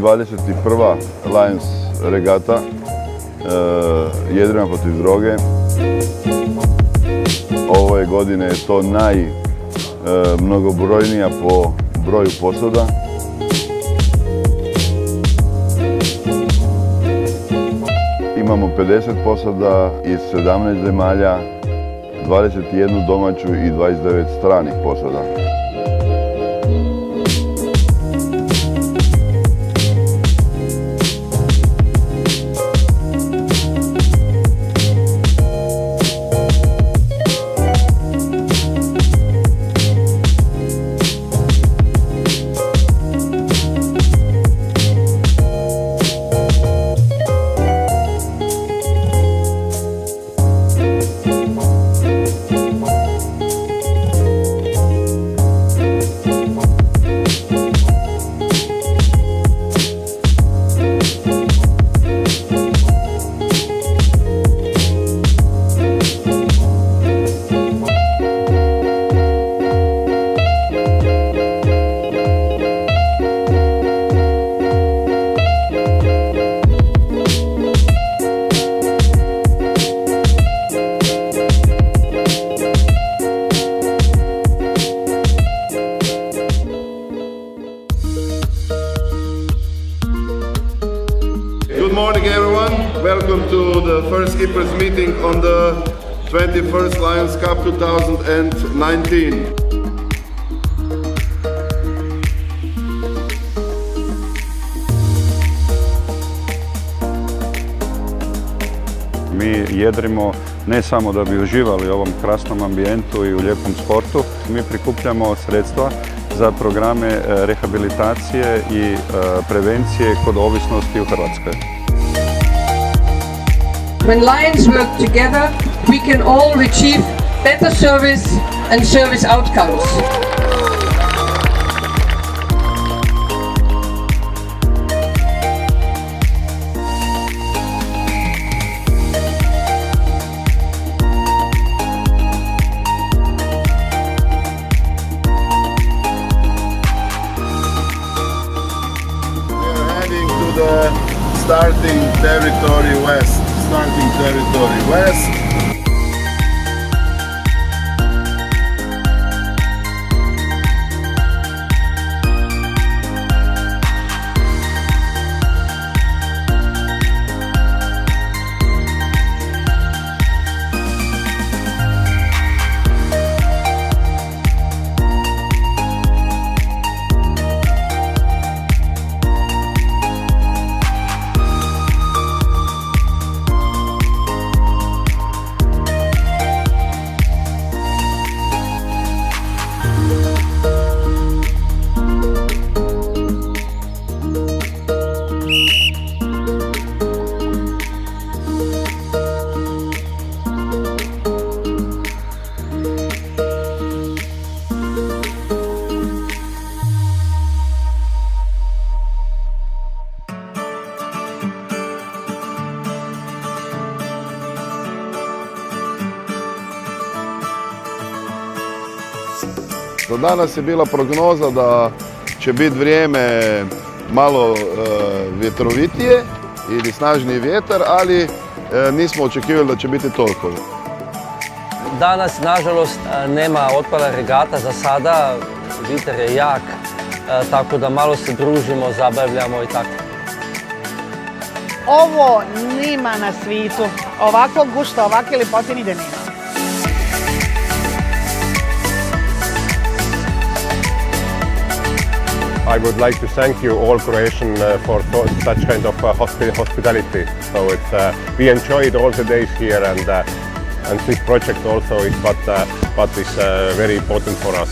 21. Lions regata, Jedrima protiv droge. Ove godine je to najmnogobrojnija po broju posada. Imamo 50 posada iz 17 zemalja, 21 domaću i 29 stranih posada. Good morning everyone, welcome to the first keepers meeting on the 21st Lions Cup 2019. Mi jedrimo ne samo da bi uživali u ovom krasnom ambijentu i u lijepom sportu, mi prikupljamo sredstva za programe rehabilitacije i prevencije kod ovisnosti u Hrvatskoj. When Lions work together, we can all achieve better service and service outcomes. The starting territory west. Do danas je bila prognoza da će biti vrijeme malo vjetrovitije ili snažniji vjetar, ali nismo očekivali da će biti toliko. Danas, nažalost, nema otpora regata za sada, vjetar je jak, tako da malo se družimo, zabavljamo i tako. Ovo nima na svijetu, ovakvog gušta, ovakve ljepote nigdje nema. I would like to thank you all Croatian for such kind of hospitality. So we enjoyed all the days here, and this project also is what is very important for us.